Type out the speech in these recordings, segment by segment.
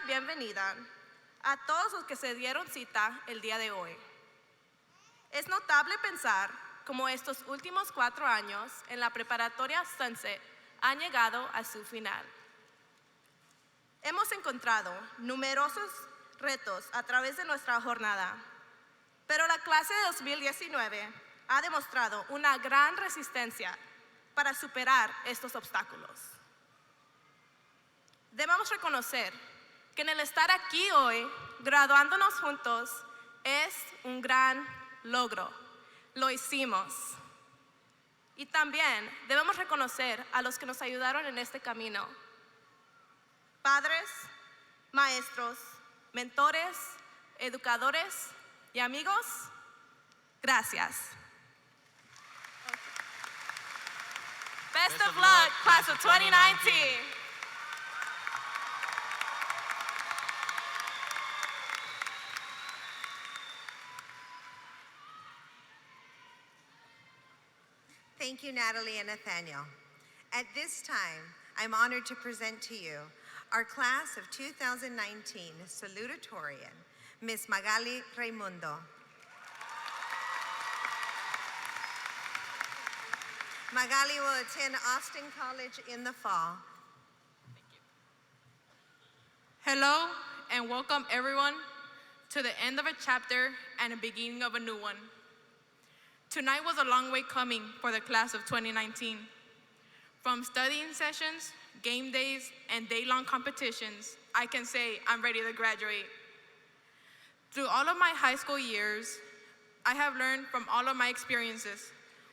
bienvenida a todos los que se dieron cita el día de hoy. Es notable pensar cómo estos últimos 4 años en la preparatoria Sunset han llegado a su final. Hemos encontrado numerosos retos a través de nuestra jornada, pero la clase de 2019 ha demostrado una gran resistencia para superar estos obstáculos. Debemos reconocer que en el estar aquí hoy, graduándonos juntos, es un gran logro. Lo hicimos. Y también debemos reconocer a los que nos ayudaron en este camino. Padres, maestros, mentores, educadores y amigos, gracias. Best of luck, class of 2019. Thank you, Natalie and Nathaniel. At this time, I'm honored to present to you our class of 2019 salutatorian, Ms. Magali Raimundo. Magali will attend Austin College in the fall. Hello and welcome everyone to the end of a chapter and the beginning of a new one. Tonight was a long way coming for the class of 2019. From studying sessions, game days, and day-long competitions, I can say I'm ready to graduate. Through all of my high school years, I have learned from all of my experiences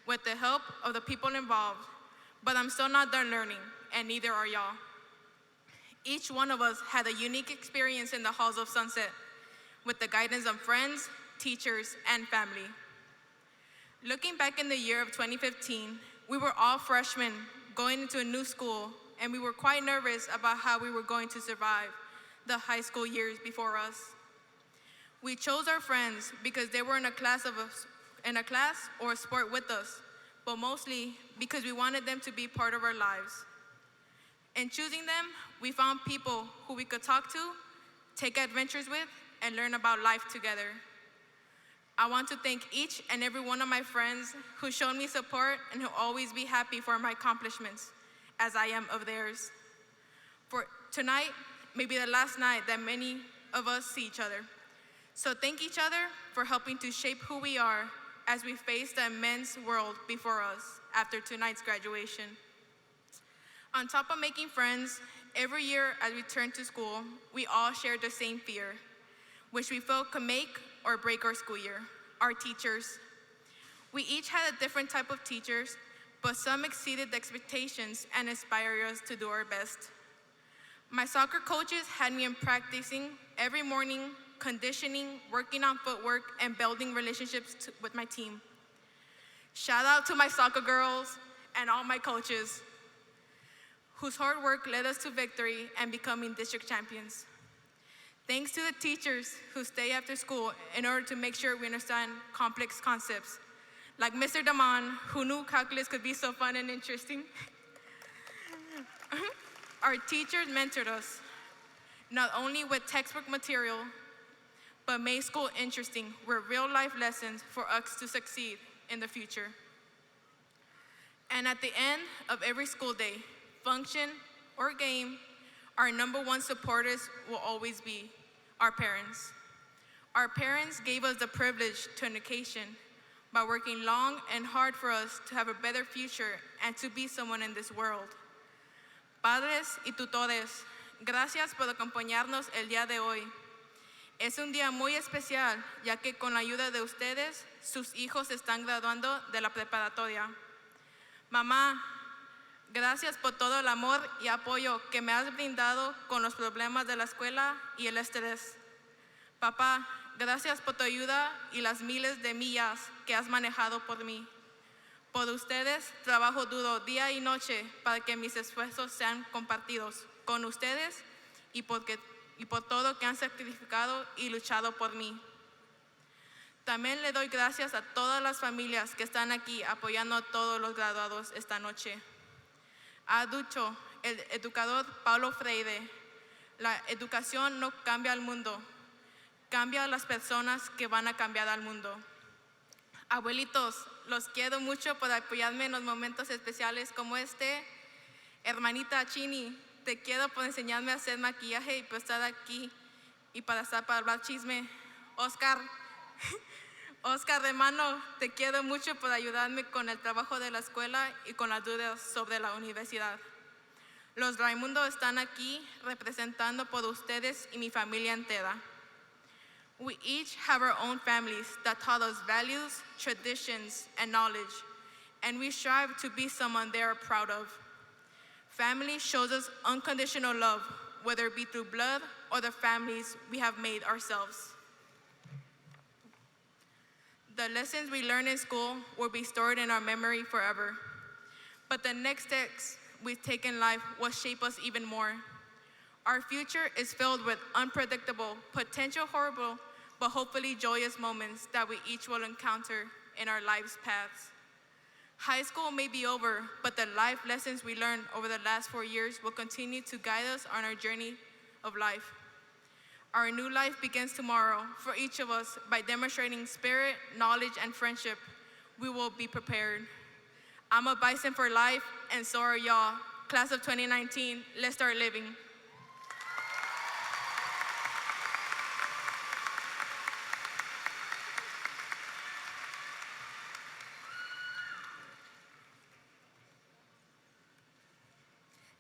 with the help of the people involved, but I'm still not done learning, and neither are y'all. Each one of us had a unique experience in the halls of Sunset with the guidance of friends, teachers, and family. Looking back in the year of 2015, we were all freshmen going into a new school, and we were quite nervous about how we were going to survive the high school years before us. We chose our friends because they were in a class or a sport with us, but mostly because we wanted them to be part of our lives. In choosing them, we found people who we could talk to, take adventures with, and learn about life together. I want to thank each and every one of my friends who showed me support and who always be happy for my accomplishments, as I am of theirs. For tonight may be the last night that many of us see each other. So thank each other for helping to shape who we are as we face the immense world before us after tonight's graduation. On top of making friends, every year as we turn to school, we all share the same fear, which we felt could make or break our school year, our teachers. We each had a different type of teachers, but some exceeded the expectations and inspired us to do our best. My soccer coaches had me in practicing every morning, conditioning, working on footwork, and building relationships with my team. Shout out to my soccer girls and all my coaches, whose hard work led us to victory and becoming district champions. Thanks to the teachers who stay after school in order to make sure we understand complex concepts, like Mr. Damon, who knew calculus could be so fun and interesting. Our teachers mentored us, not only with textbook material, but made school interesting with real-life lessons for us to succeed in the future. And at the end of every school day, function, or game, our #1 supporters will always be our parents. Our parents gave us the privilege to education by working long and hard for us to have a better future and to be someone in this world. Padres y tutores, gracias por acompañarnos el día de hoy. Es un día muy especial, ya que con la ayuda de ustedes, sus hijos están graduando de la preparatoria. Mamá, gracias por todo el amor y apoyo que me has brindado con los problemas de la escuela y el estrés. Papá, gracias por tu ayuda y las miles de millas que has manejado por mí. Por ustedes, trabajo duro día y noche para que mis esfuerzos sean compartidos con ustedes y por todo que han sacrificado y luchado por mí. También le doy gracias a todas las familias que están aquí apoyando a todos los graduados esta noche. Ha dicho el educador Paulo Freire, La educación no cambia al mundo, cambia a las personas que van a cambiar al mundo. Abuelitos, los quiero mucho por apoyarme en los momentos especiales como este. Hermanita Chini, te quiero por enseñarme a hacer maquillaje y por estar aquí y para estar para hablar chisme. Oscar, Oscar hermano, te quiero mucho por ayudarme con el trabajo de la escuela y con las dudas sobre la universidad. Los Raimundo están aquí representando por ustedes y mi familia entera. We each have our own families that taught us values, traditions, and knowledge, and we strive to be someone they are proud of. Family shows us unconditional love, whether it be through blood or the families we have made ourselves. The lessons we learn in school will be stored in our memory forever, but the next steps we take in life will shape us even more. Our future is filled with unpredictable, potential horrible, but hopefully joyous moments that we each will encounter in our life's paths. High school may be over, but the life lessons we learned over the last 4 years will continue to guide us on our journey of life. Our new life begins tomorrow for each of us by demonstrating spirit, knowledge, and friendship. We will be prepared. I'm a Bison for life, and so are y'all. Class of 2019, let's start living.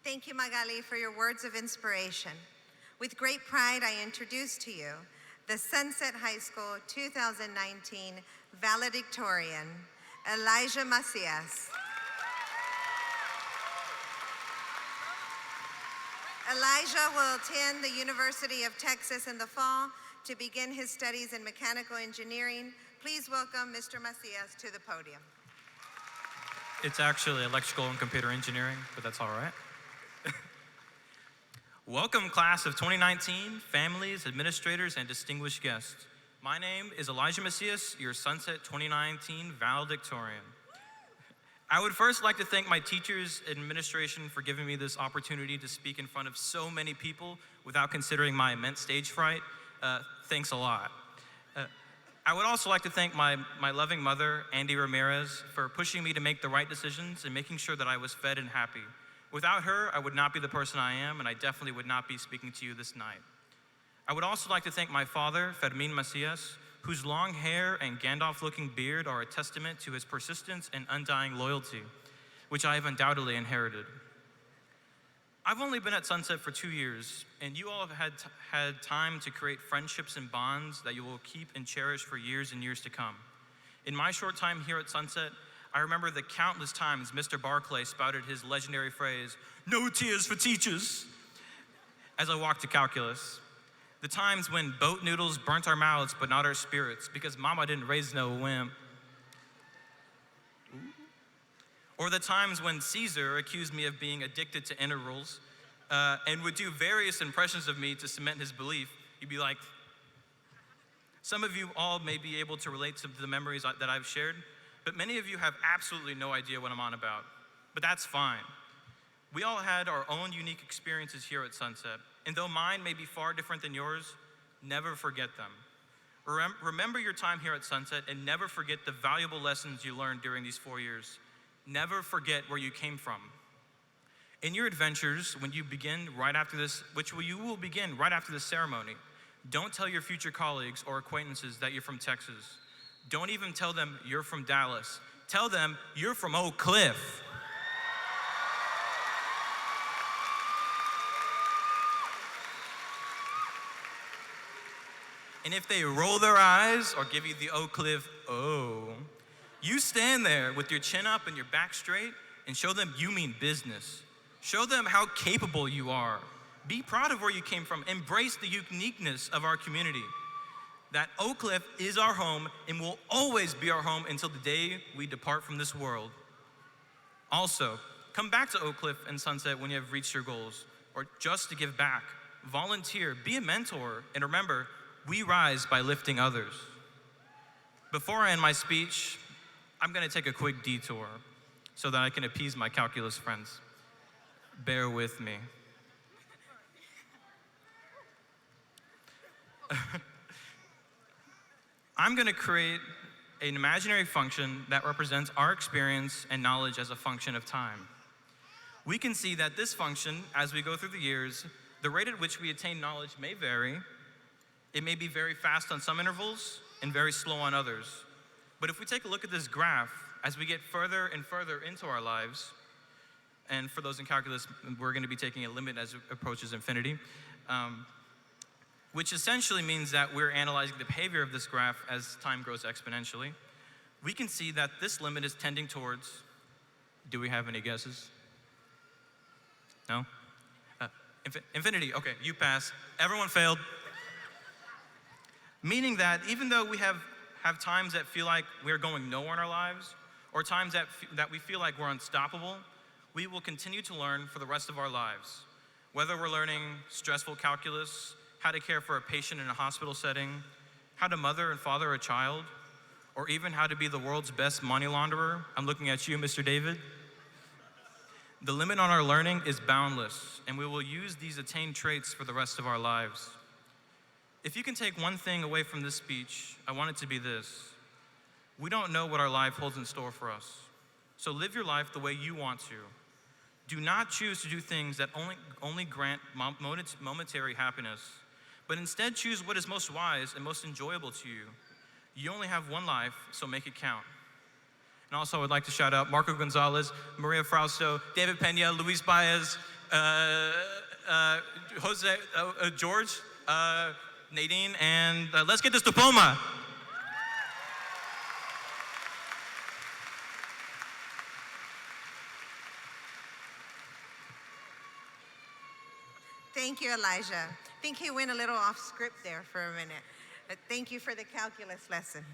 Thank you, Magali, for your words of inspiration. With great pride, I introduce to you the Sunset High School 2019 valedictorian, Elijah Macias. Elijah will attend the University of Texas in the fall to begin his studies in mechanical engineering. Please welcome Mr. Macias to the podium. It's actually electrical and computer engineering, but that's all right. Welcome, class of 2019, families, administrators, and distinguished guests. My name is Elijah Macias, your Sunset 2019 valedictorian. I would first like to thank my teachers and administration for giving me this opportunity to speak in front of so many people without considering my immense stage fright. Thanks a lot. I would also like to thank my loving mother, Andy Ramirez, for pushing me to make the right decisions and making sure that I was fed and happy. Without her, I would not be the person I am, and I definitely would not be speaking to you this night. I would also like to thank my father, Fermin Macias, whose long hair and Gandalf-looking beard are a testament to his persistence and undying loyalty, which I have undoubtedly inherited. I've only been at Sunset for 2 years, and you all have had time to create friendships and bonds that you will keep and cherish for years and years to come. In my short time here at Sunset, I remember the countless times Mr. Barclay spouted his legendary phrase, "No tears for teachers," as I walked to calculus. The times when boat noodles burnt our mouths but not our spirits because mama didn't raise no wimp. Or the times when Caesar accused me of being addicted to integrals and would do various impressions of me to cement his belief. You'd be like, some of you all may be able to relate to the memories that I've shared, but many of you have absolutely no idea what I'm on about. But that's fine. We all had our own unique experiences here at Sunset, and though mine may be far different than yours, never forget them. Remember your time here at Sunset and never forget the valuable lessons you learned during these 4 years. Never forget where you came from. In your adventures, when you begin right after this, you will begin right after this ceremony, don't tell your future colleagues or acquaintances that you're from Texas. Don't even tell them you're from Dallas. Tell them you're from Oak Cliff. And if they roll their eyes or give you the Oak Cliff, oh, you stand there with your chin up and your back straight and show them you mean business. Show them how capable you are. Be proud of where you came from. Embrace the uniqueness of our community. That Oak Cliff is our home and will always be our home until the day we depart from this world. Also, come back to Oak Cliff and Sunset when you have reached your goals, or just to give back. Volunteer, be a mentor, and remember, we rise by lifting others. Before I end my speech, I'm gonna take a quick detour so that I can appease my calculus friends. Bear with me. I'm going to create an imaginary function that represents our experience and knowledge as a function of time. We can see that this function, as we go through the years, the rate at which we attain knowledge may vary. It may be very fast on some intervals and very slow on others. But if we take a look at this graph, as we get further and further into our lives, and for those in calculus, we're going to be taking a limit as it approaches infinity, which essentially means that we're analyzing the behavior of this graph as time grows exponentially. We can see that this limit is tending towards, do we have any guesses? No? Infinity, okay, you pass. Everyone failed. Meaning that even though we have times that feel like we're going nowhere in our lives, or times that we feel like we're unstoppable, we will continue to learn for the rest of our lives. Whether we're learning stressful calculus, how to care for a patient in a hospital setting, how to mother and father a child, or even how to be the world's best money launderer. I'm looking at you, Mr. David. The limit on our learning is boundless, and we will use these attained traits for the rest of our lives. If you can take one thing away from this speech, I want it to be this. We don't know what our life holds in store for us. So live your life the way you want to. Do not choose to do things that only grant momentary happiness, but instead choose what is most wise and most enjoyable to you. You only have one life, so make it count. And also, I would like to shout out Marco Gonzalez, Maria Frausto, David Pena, Luis Baez, George, Nadine, and let's get this diploma. Thank you, Elijah. I think he went a little off script there for a minute. But thank you for the calculus lesson.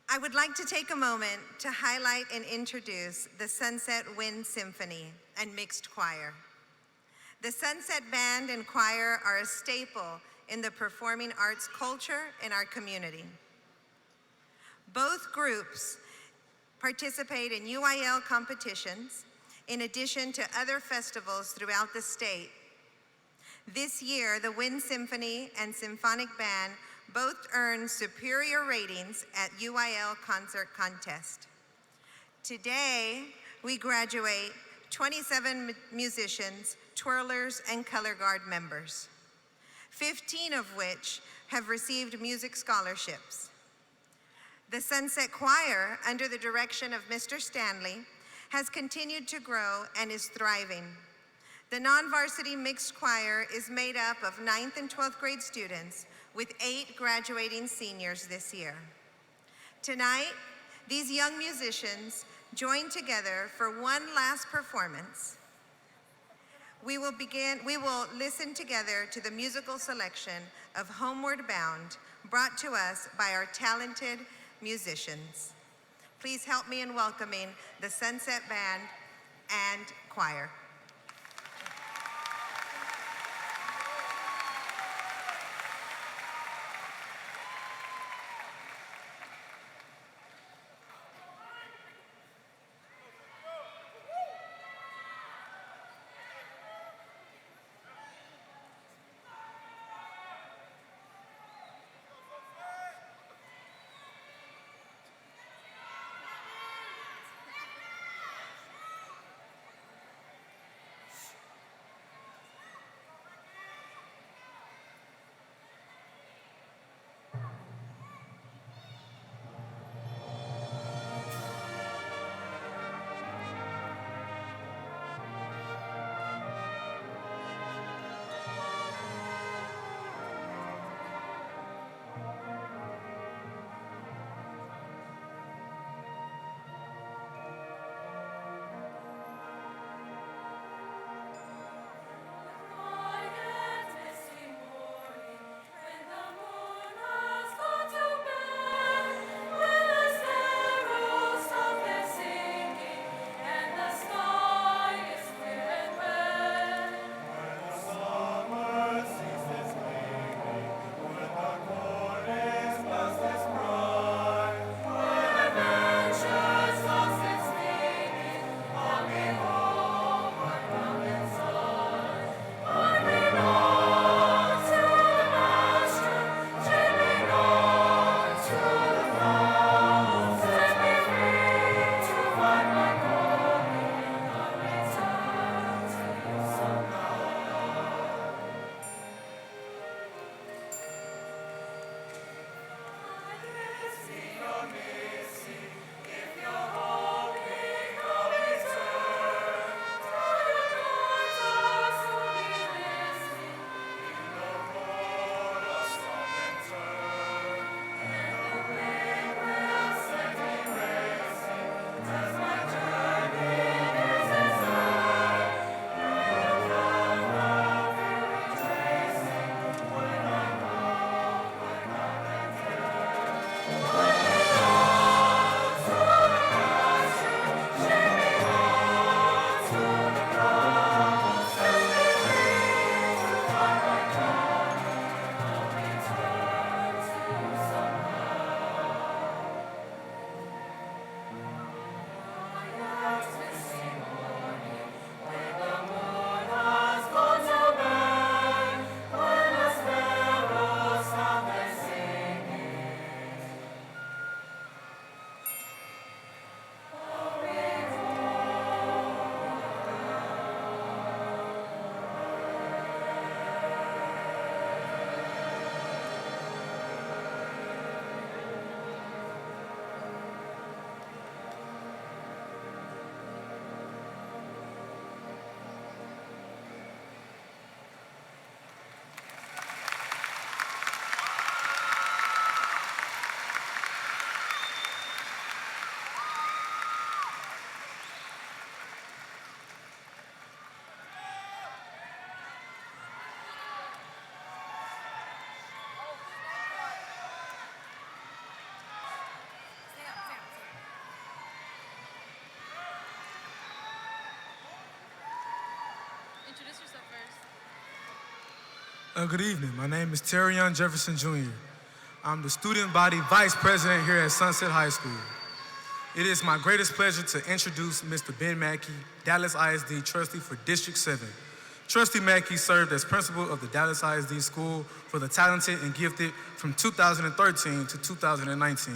I would like to take a moment to highlight and introduce the Sunset Wind Symphony and Mixed Choir. The Sunset Band and Choir are a staple in the performing arts culture in our community. Both groups participate in UIL competitions in addition to other festivals throughout the state. This year, the Wind Symphony and Symphonic Band both earned superior ratings at UIL Concert Contest. Today, we graduate 27 musicians, twirlers, and color guard members, 15 of which have received music scholarships. The Sunset Choir, under the direction of Mr. Stanley, has continued to grow and is thriving. The non-varsity mixed choir is made up of 9th and 12th grade students with 8 graduating seniors this year. Tonight, these young musicians join together for one last performance. We will listen together to the musical selection of Homeward Bound, brought to us by our talented musicians. Please help me in welcoming the Sunset Band and Choir. introduce yourself first. Good evening. My name is Terrion Jefferson Jr. I'm the student body vice president here at Sunset High School. It is my greatest pleasure to introduce Mr. Ben Mackey, Dallas ISD trustee for District 7. Trustee Mackey served as principal of the Dallas ISD School for the Talented and Gifted from 2013 to 2019.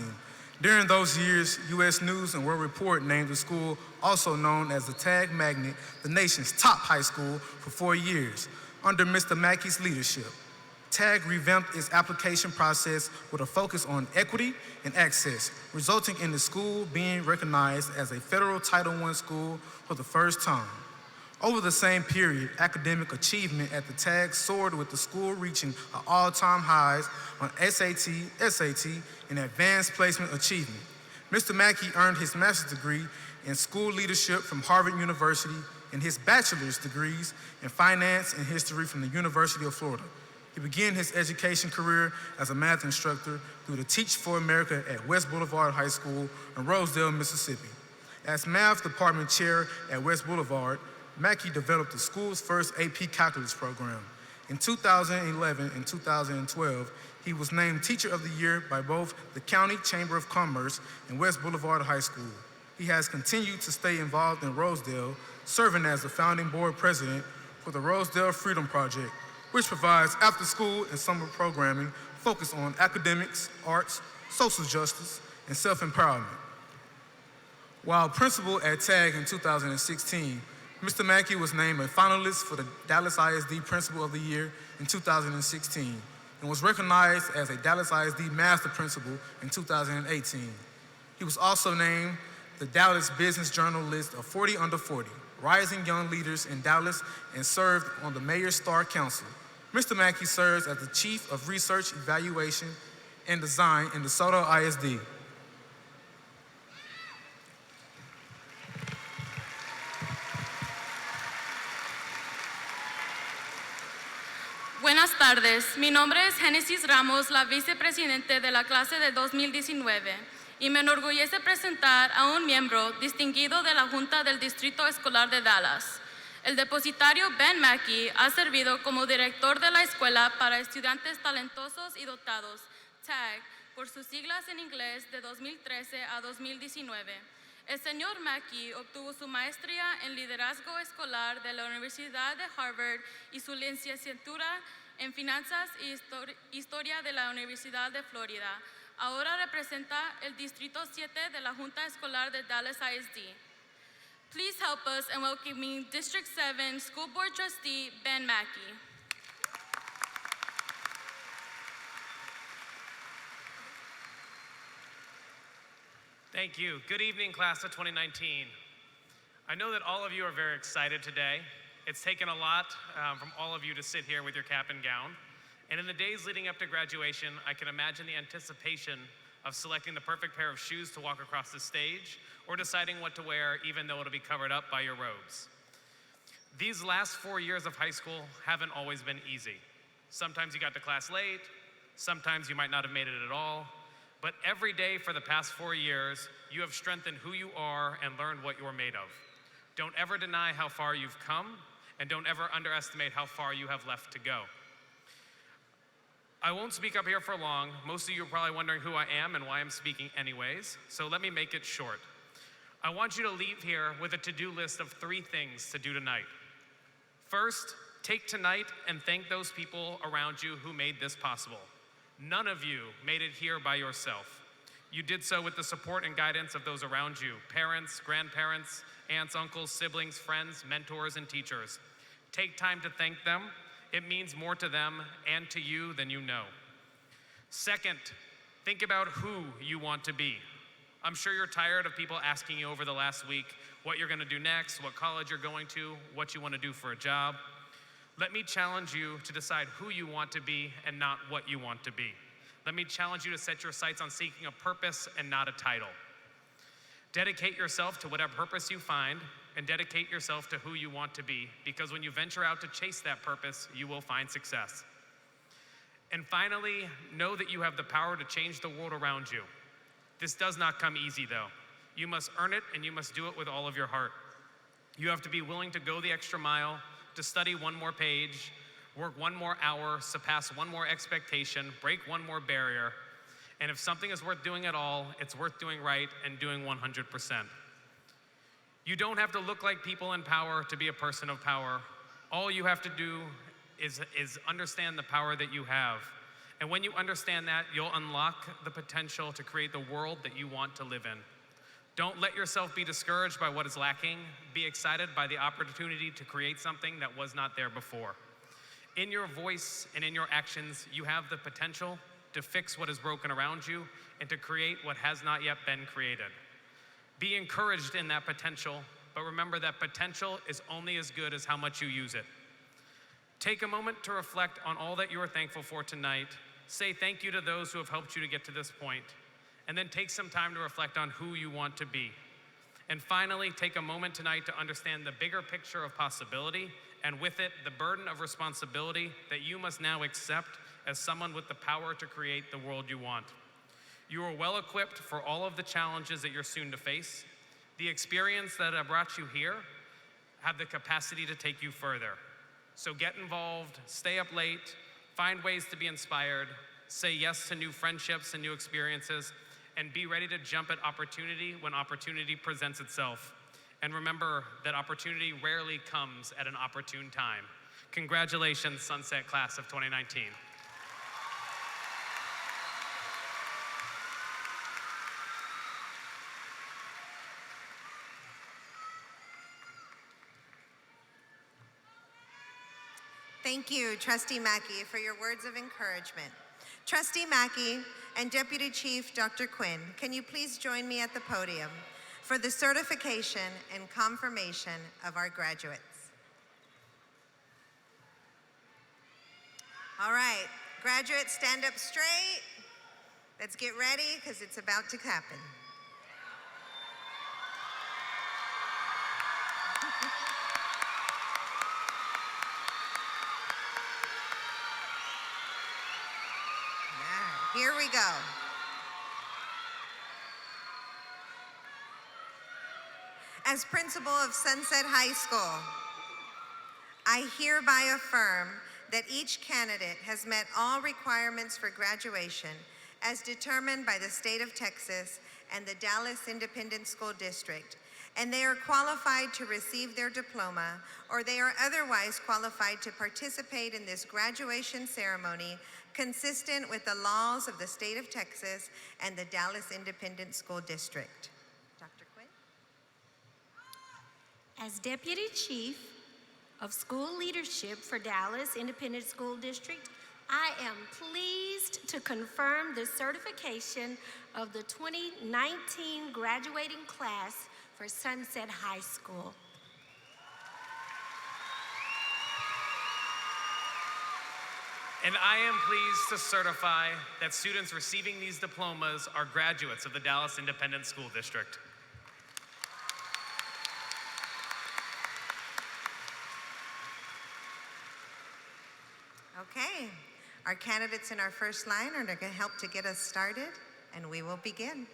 During those years, U.S. News and World Report named the school, also known as the Tag Magnet, the nation's top high school for 4 years. Under Mr. Mackey's leadership, TAG revamped its application process with a focus on equity and access, resulting in the school being recognized as a federal Title I school for the first time. Over the same period, academic achievement at the TAG soared, with the school reaching all-time highs on SAT, and advanced placement achievement. Mr. Mackey earned his master's degree in school leadership from Harvard University and his bachelor's degrees in finance and history from the University of Florida. He began his education career as a math instructor through the Teach for America at West Boulevard High School in Rosedale, Mississippi. As math department chair at West Boulevard, Mackey developed the school's first AP Calculus program. In 2011 and 2012, he was named Teacher of the Year by both the County Chamber of Commerce and West Boulevard High School. He has continued to stay involved in Rosedale, serving as the founding board president for the Rosedale Freedom Project, which provides after-school and summer programming focused on academics, arts, social justice, and self-empowerment. While principal at TAG in 2016, Mr. Mackey was named a finalist for the Dallas ISD Principal of the Year in 2016 and was recognized as a Dallas ISD Master Principal in 2018. He was also named the Dallas Business Journal list of 40 under 40, rising young leaders in Dallas, and served on the Mayor's Star Council. Mr. Mackey serves as the Chief of Research, Evaluation, and Design in DeSoto ISD. Buenas tardes, mi nombre es Génesis Ramos, la vicepresidente de la clase de 2019, y me enorgullece presentar a un miembro distinguido de la Junta del Distrito Escolar de Dallas. El depositario Ben Mackey ha servido como director de la Escuela para Estudiantes Talentosos y Dotados, TAG, por sus siglas en inglés de 2013 a 2019. El señor Mackey obtuvo su maestría en liderazgo escolar de la Universidad de Harvard y su licenciatura en finanzas y historia de la Universidad de Florida. Ahora representa el Distrito 7 de la Junta Escolar de Dallas ISD. Please help us in welcoming District 7 School Board Trustee Ben Mackey. Thank you. Good evening, class of 2019. I know that all of you are very excited today. It's taken a lot from all of you to sit here with your cap and gown. And in the days leading up to graduation, I can imagine the anticipation of selecting the perfect pair of shoes to walk across the stage, or deciding what to wear even though it'll be covered up by your robes. These last 4 years of high school haven't always been easy. Sometimes you got to class late, sometimes you might not have made it at all, but every day for the past 4 years, you have strengthened who you are and learned what you're made of. Don't ever deny how far you've come, and don't ever underestimate how far you have left to go. I won't speak up here for long. Most of you are probably wondering who I am and why I'm speaking anyways, so let me make it short. I want you to leave here with a to-do list of 3 things to do tonight. First, take tonight and thank those people around you who made this possible. None of you made it here by yourself. You did so with the support and guidance of those around you: parents, grandparents, aunts, uncles, siblings, friends, mentors, and teachers. Take time to thank them. It means more to them and to you than you know. Second, think about who you want to be. I'm sure you're tired of people asking you over the last week what you're going to do next, what college you're going to, what you want to do for a job. Let me challenge you to decide who you want to be and not what you want to be. Let me challenge you to set your sights on seeking a purpose and not a title. Dedicate yourself to whatever purpose you find, and dedicate yourself to who you want to be, because when you venture out to chase that purpose, you will find success. And finally, know that you have the power to change the world around you. This does not come easy, though. You must earn it, and you must do it with all of your heart. You have to be willing to go the extra mile, to study one more page, work one more hour, surpass one more expectation, break one more barrier. And if something is worth doing at all, it's worth doing right and doing 100%. You don't have to look like people in power to be a person of power. All you have to do is understand the power that you have. And when you understand that, you'll unlock the potential to create the world that you want to live in. Don't let yourself be discouraged by what is lacking. Be excited by the opportunity to create something that was not there before. In your voice and in your actions, you have the potential to fix what is broken around you and to create what has not yet been created. Be encouraged in that potential, but remember that potential is only as good as how much you use it. Take a moment to reflect on all that you are thankful for tonight. Say thank you to those who have helped you to get to this point. And then take some time to reflect on who you want to be. And finally, take a moment tonight to understand the bigger picture of possibility, and with it, the burden of responsibility that you must now accept as someone with the power to create the world you want. You are well equipped for all of the challenges that you're soon to face. The experience that have brought you here have the capacity to take you further. So get involved, stay up late, find ways to be inspired, say yes to new friendships and new experiences, and be ready to jump at opportunity when opportunity presents itself. And remember that opportunity rarely comes at an opportune time. Congratulations, Sunset Class of 2019. Thank you, Trustee Mackey, for your words of encouragement. Trustee Mackey and Deputy Chief Dr. Quinn, can you please join me at the podium for the certification and confirmation of our graduates? All right, graduates, stand up straight. Let's get ready because it's about to happen. Here we go. As principal of Sunset High School, I hereby affirm that each candidate has met all requirements for graduation as determined by the state of Texas and the Dallas Independent School District, and they are qualified to receive their diploma, or they are otherwise qualified to participate in this graduation ceremony consistent with the laws of the state of Texas and the Dallas Independent School District. Dr. Quinn? As Deputy Chief of School Leadership for Dallas Independent School District, I am pleased to confirm the certification of the 2019 graduating class for Sunset High School. And I am pleased to certify that students receiving these diplomas are graduates of the Dallas Independent School District. Okay, our candidates in our first line are going to help to get us started, and we will begin.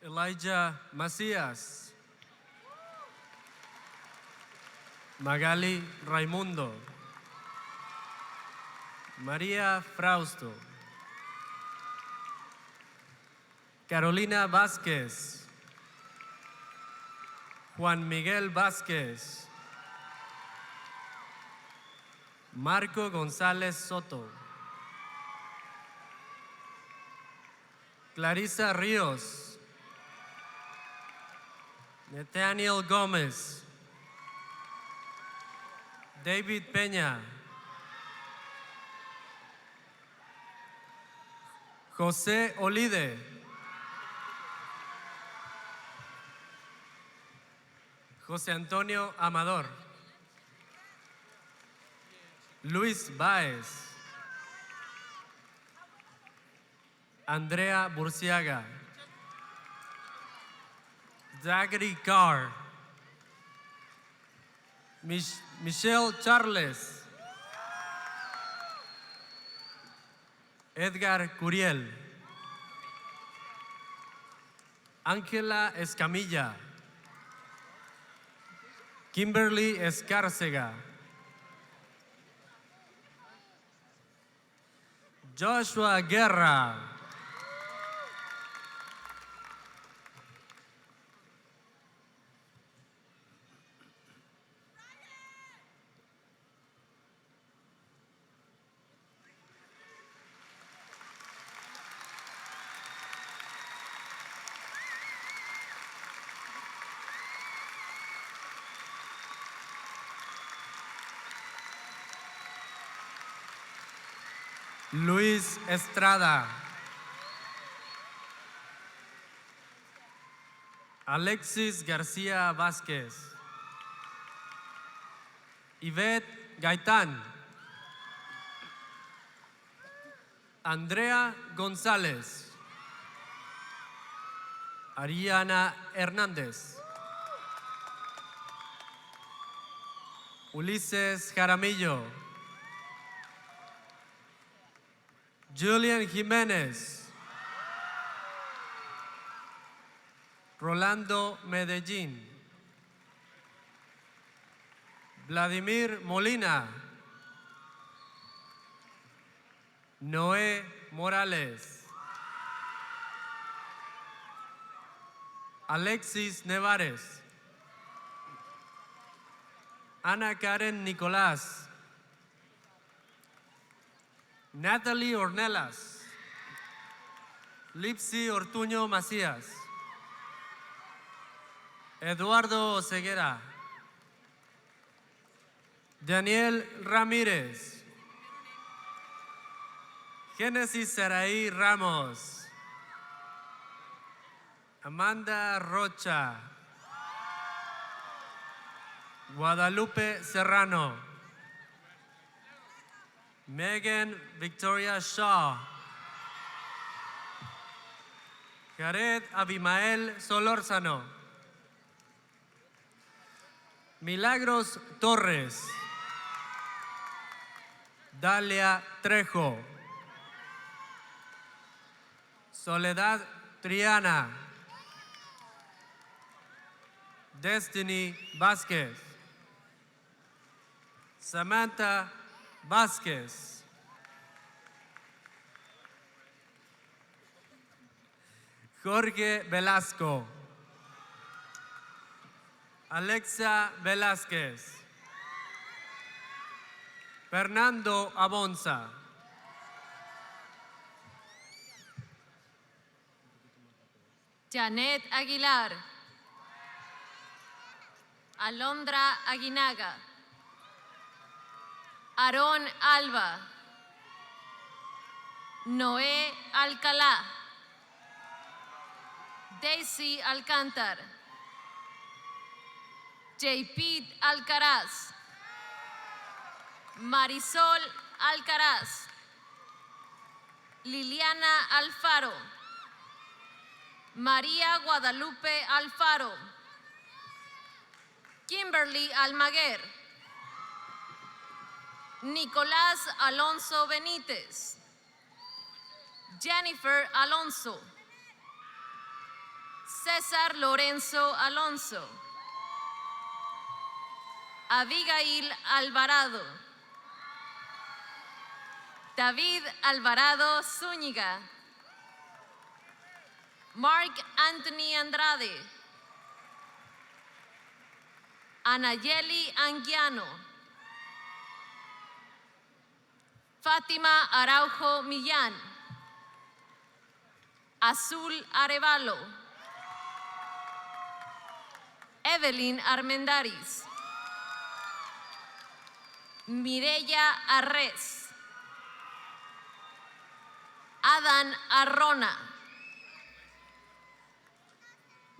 Elijah Macías, Magali Raimundo, María Frausto, Carolina Vázquez, Juan Miguel Vázquez, Marco González Soto, Clarisa Ríos, Nathaniel Gómez, David Peña, José Olide, José Antonio Amador, Luis Baez, Andrea Burciaga, Zachary Carr, Michelle Charles, Edgar Curiel, Ángela Escamilla, Kimberly Escárcega, Joshua Guerra, Luis Estrada, Alexis García Vázquez, Yvette Gaitán, Andrea González, Ariana Hernández, Ulises Jaramillo, Julian Jiménez, Rolando Medellín, Vladimir Molina, Noé Morales, Alexis Nevares, Ana Karen Nicolás, Natalie Ornelas, Lipsy Ortuño Macías, Eduardo Ceguera, Daniel Ramírez, Génesis Saraí Ramos, Amanda Rocha, Guadalupe Serrano, Megan Victoria Shaw, Jared Abimael Solórzano, Milagros Torres, Dalia Trejo, Soledad Triana, Destiny Vázquez, Samantha Vázquez, Jorge Velasco, Alexa Velázquez, Fernando Abonza, Janet Aguilar, Alondra Aguinaga, Aarón Alba, Noé Alcalá, Daisy Alcántar, JP Alcaraz, Marisol Alcaraz, Liliana Alfaro, María Guadalupe Alfaro, Kimberly Almaguer, Nicolás Alonso Benítez, Jennifer Alonso, César Lorenzo Alonso, Abigail Alvarado, David Alvarado Zúñiga, Mark Anthony Andrade, Anayeli Anguiano, Fátima Araujo Millán, Azul Arevalo, Evelyn Armendariz, Mireya Arres, Adán Arrona,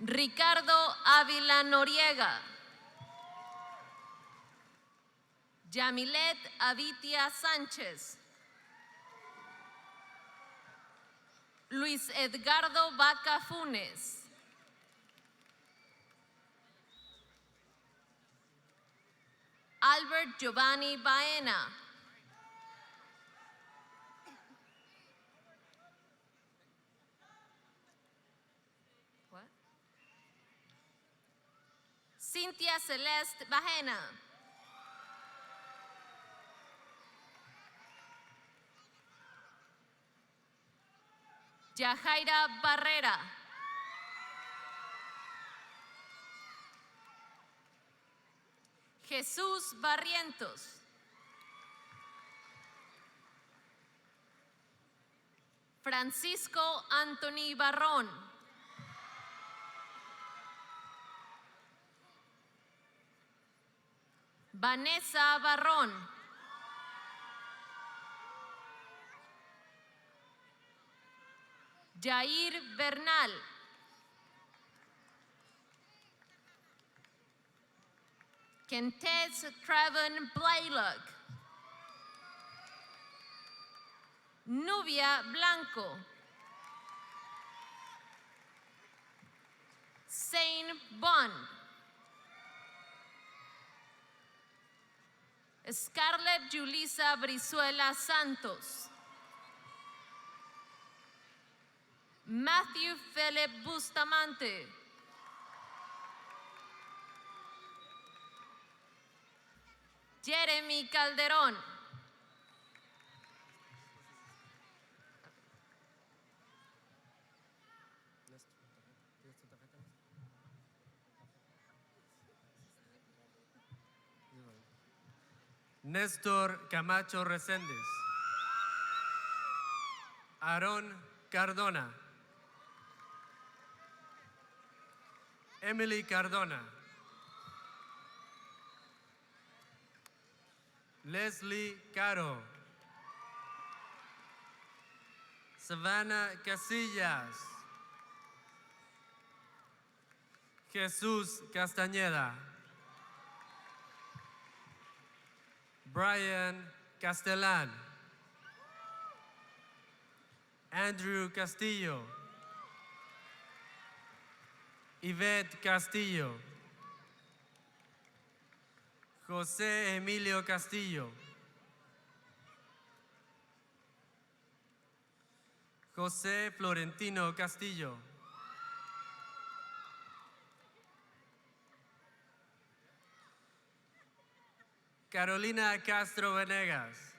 Ricardo Ávila Noriega, Yamilet Avitia Sánchez. Luis Edgardo Vaca Funes. Albert Giovanni Baena. What? Cynthia Celeste Bajena. Yajaira Barrera. Jesús Barrientos. Francisco Anthony Barrón. Vanessa Barrón. Jair Bernal. Kentez Traven Blaylock. Nubia Blanco. Zane Bond. Scarlett Julissa Brizuela Santos. Matthew Philip Bustamante. Jeremy Calderón. Néstor Camacho Reséndez. Aarón Cardona. Emily Cardona. Leslie Caro. Savannah Casillas. Jesús Castañeda. Brian Castellán. Andrew Castillo. Yvette Castillo. José Emilio Castillo. José Florentino Castillo. Carolina Castro Venegas.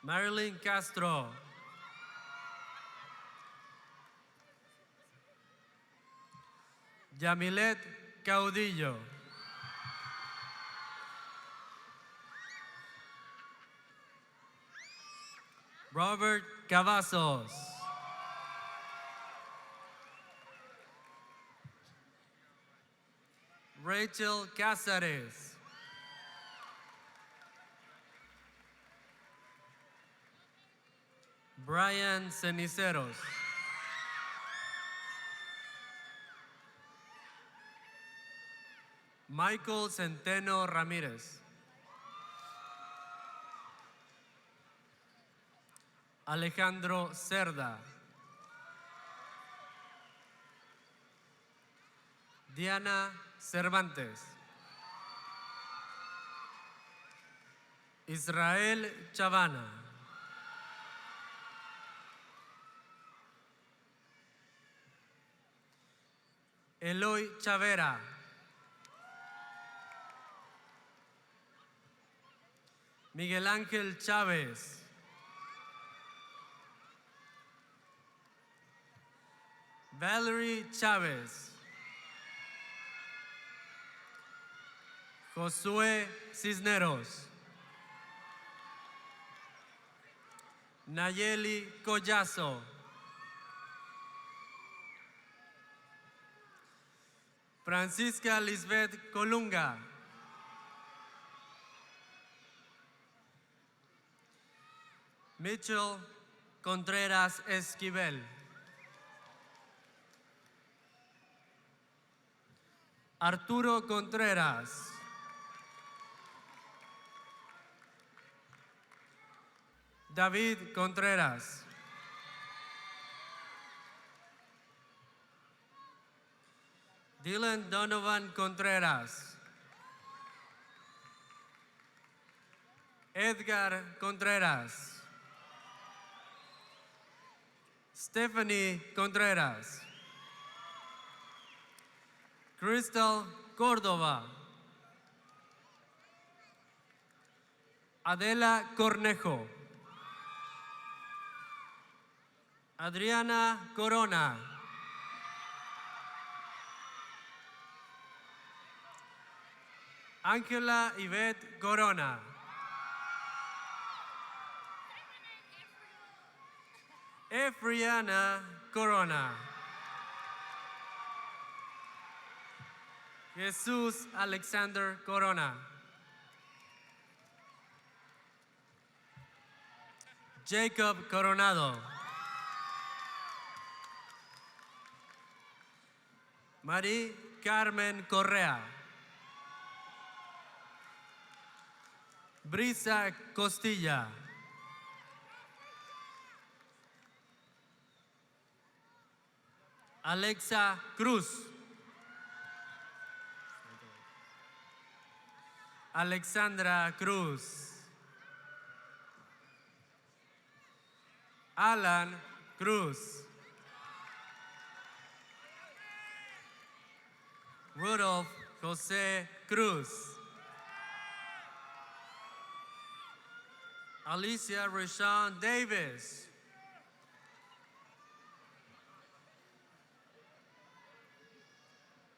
Marilyn Castro. Yamilet Caudillo. Robert Cavazos. Rachel Cázares. Brian Ceniceros. Michael Centeno Ramírez. Alejandro Cerda. Diana Cervantes. Israel Chavana. Eloy Chavera. Miguel Ángel Chávez. Valerie Chávez. Josué Cisneros. Nayeli Collazo. Francisca Lisbeth Colunga. Mitchell Contreras Esquivel. Arturo Contreras. David Contreras. Dylan Donovan Contreras. Edgar Contreras. Stephanie Contreras. Crystal Córdoba. Adela Cornejo. Adriana Corona. Ángela Yvette Corona. Efriana Corona. Jesús Alexander Corona. Jacob Coronado. María Carmen Correa. Brisa Costilla. Alexa Cruz. Alexandra Cruz. Alan Cruz. Rudolph José Cruz. Alicia Rashawn Davis.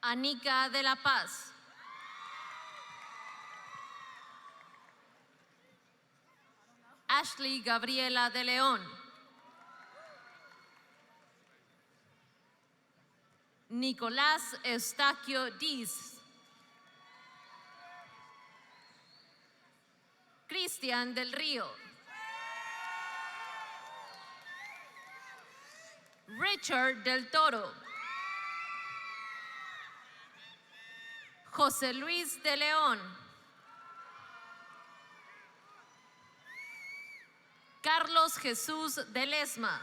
Anika de la Paz. Ashley Gabriela de León. Nicolás Eustaquio Diz. Cristian del Río. Richard del Toro. José Luis de León. Carlos Jesús de Lesma.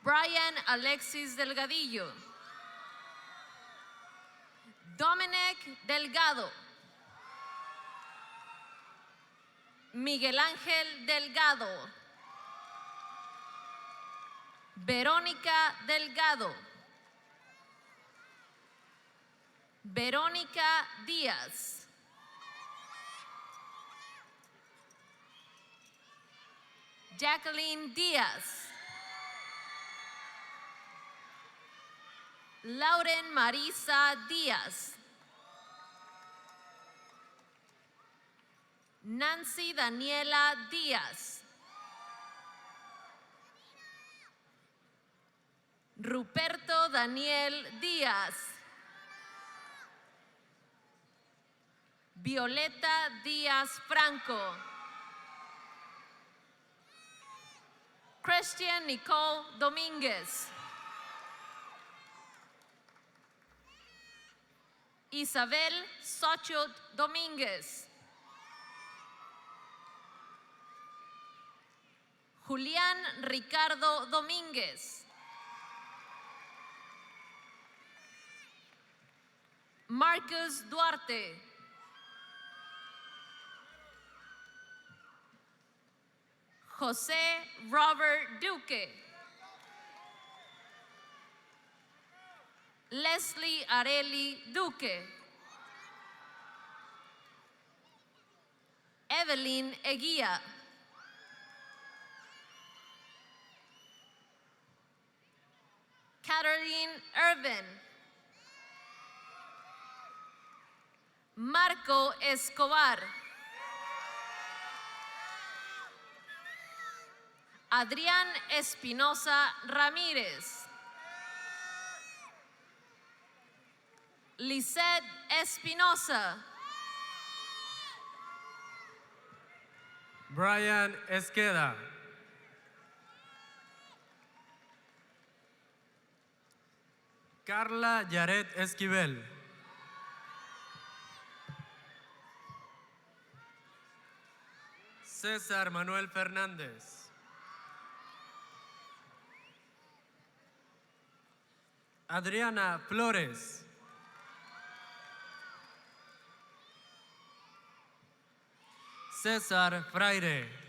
Brian Alexis Delgadillo. Dominic Delgado. Miguel Ángel Delgado. Verónica Delgado. Verónica Díaz. Jacqueline Díaz. Lauren Marisa Díaz. Nancy Daniela Díaz. Ruperto Daniel Díaz. Violeta Díaz Franco. Christian Nicole Domínguez. Isabel Xochitl Domínguez. Julián Ricardo Domínguez. Marcus Duarte. José Robert Duque. Leslie Areli Duque. Evelyn Eguía. Caroline Irvin. Marco Escobar. Adrián Espinosa Ramírez. Lisette Espinosa. Brian Esqueda. Carla Yaret Esquivel. César Manuel Fernández. Adriana Flores. César Fraire.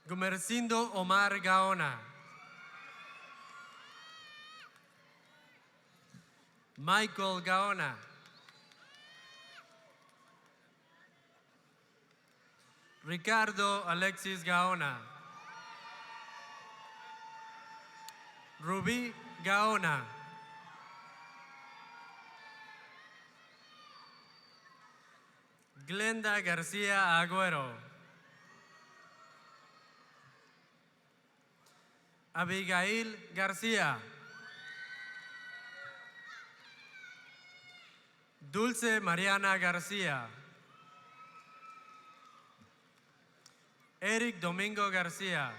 Gumercindo Omar Gaona. Michael Gaona. Ricardo Alexis Gaona. Rubí Gaona. Glenda García Agüero. Abigail García. Dulce Mariana García. Eric Domingo García.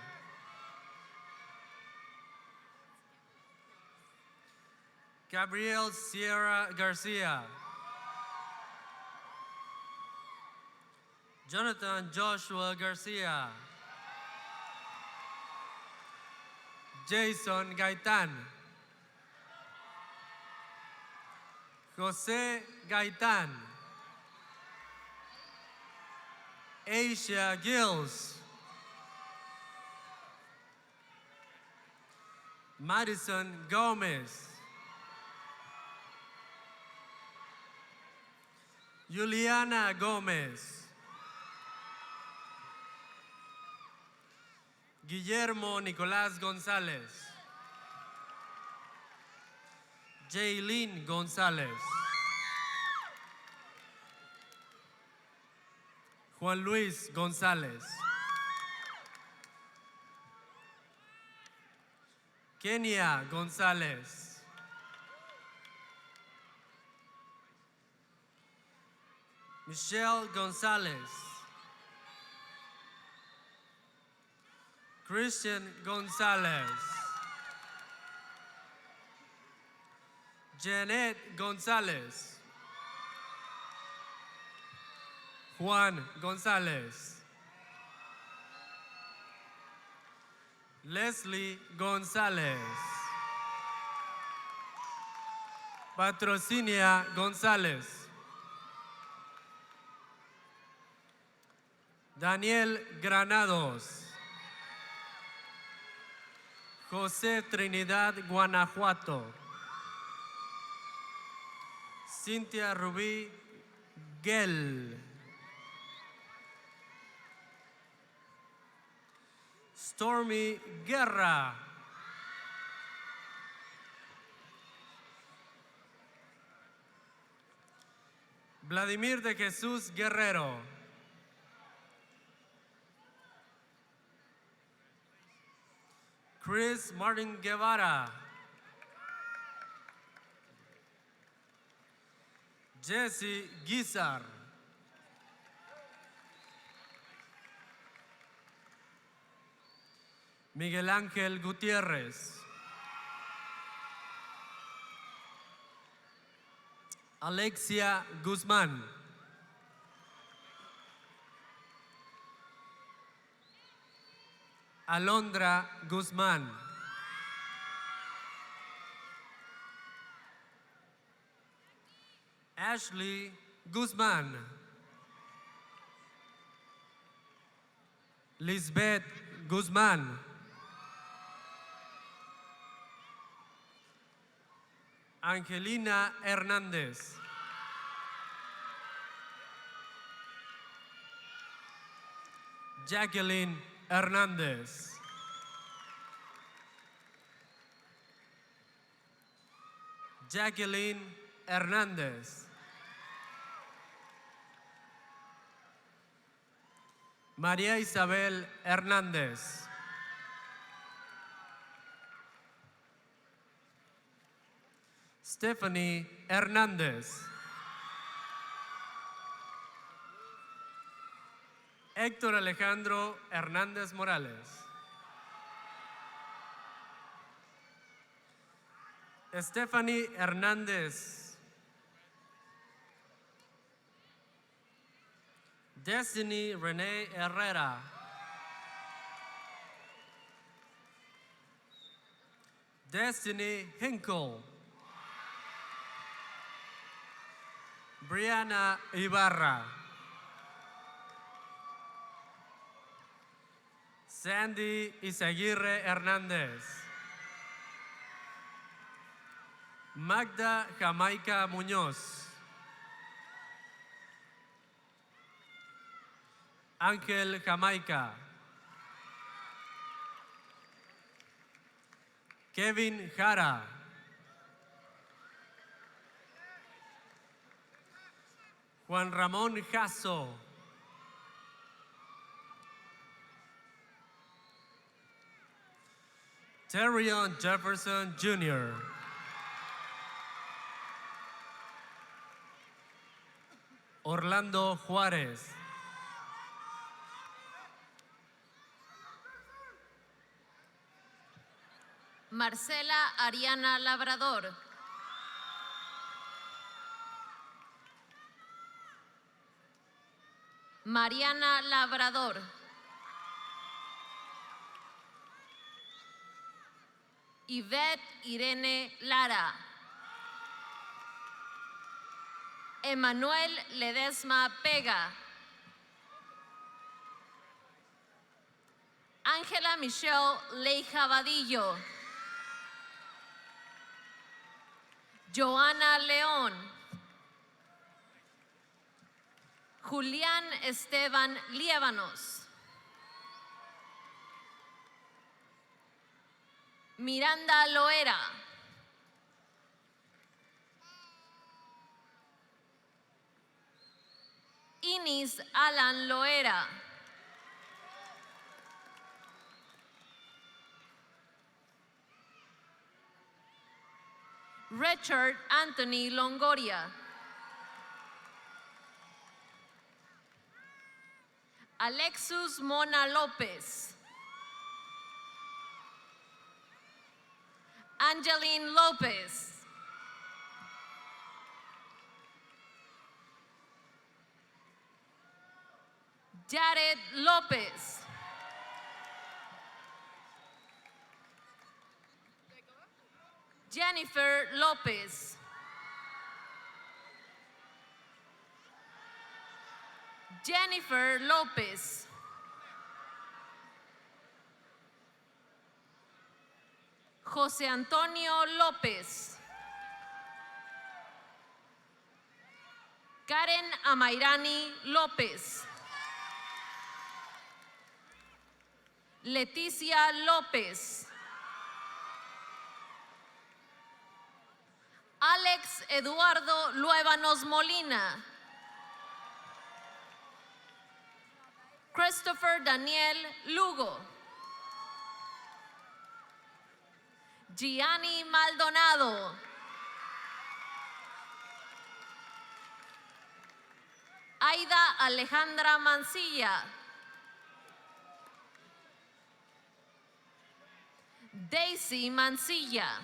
Gabriel Sierra García. Jonathan Joshua García. Jason Gaitán. José Gaitán. Asia Gills. Madison Gomez. Juliana Gomez. Guillermo Nicolás González. Jaylin González. Juan Luis González. Kenia González. Michelle González. Christian González. Janet González. Juan González. Leslie González. Patrocinia González. Daniel Granados. José Trinidad Guanajuato. Cintia Rubí Gel. Stormy Guerra. Vladimir de Jesús Guerrero. Chris Martin Guevara. Jesse Guizar. Miguel Ángel Gutiérrez. Alexia Guzmán. Alondra Guzmán. Ashley Guzmán. Lisbeth Guzmán. Angelina Hernández. Jacqueline Hernández. Jacqueline Hernández. María Isabel Hernández. Stephanie Hernández. Héctor Alejandro Hernández Morales. Stephanie Hernandez. Destiny Renee Herrera. Destiny Hinkle. Brianna Ibarra. Sandy Isaguirre Hernandez. Magda Jamaica Muñoz. Ángel Jamaica. Kevin Jara. Juan Ramón Jasso. Terrion Jefferson Jr. Orlando Juárez. Marcela Ariana Labrador. Mariana Labrador. Yvette Irene Lara. Emanuel Ledesma Pega. Ángela Michelle Leija Vadillo. Joana León. Julián Esteban Liévanos. Miranda Loera. Inis Alan Loera. Richard Anthony Longoria. Alexus Mona López. Angeline López. Jared López. Jennifer López. Jennifer López. José Antonio López. Karen Amairani López. Leticia López. Alex Eduardo Luévanos Molina. Christopher Daniel Lugo. Gianni Maldonado. Aida Alejandra Mancilla. Daisy Mancilla.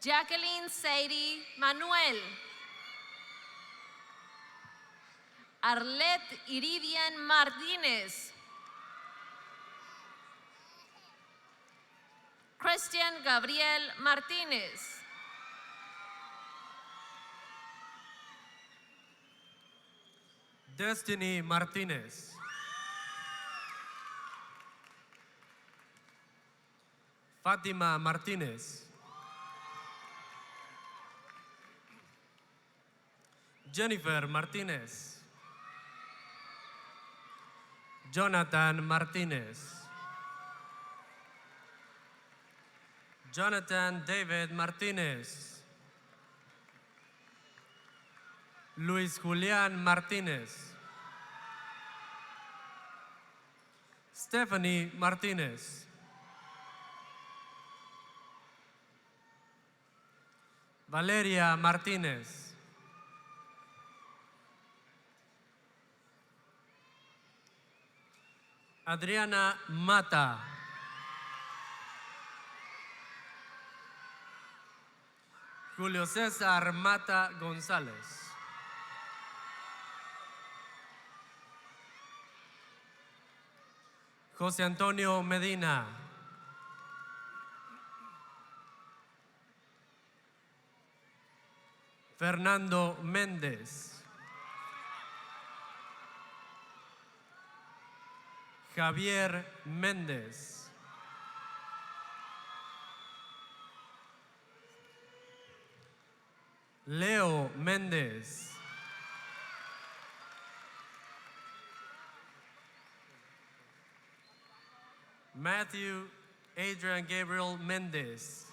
Jacqueline Sadie Manuel. Arlette Iridian Martínez. Christian Gabriel Martínez. Destiny Martínez. Fátima Martínez. Jennifer Martínez. Jonathan Martínez. Jonathan David Martínez. Luis Julián Martínez. Stephanie Martínez. Valeria Martínez. Adriana Mata. Julio César Mata González. José Antonio Medina. Fernando Méndez. Javier Méndez. Leo Méndez. Matthew Adrian Gabriel Méndez.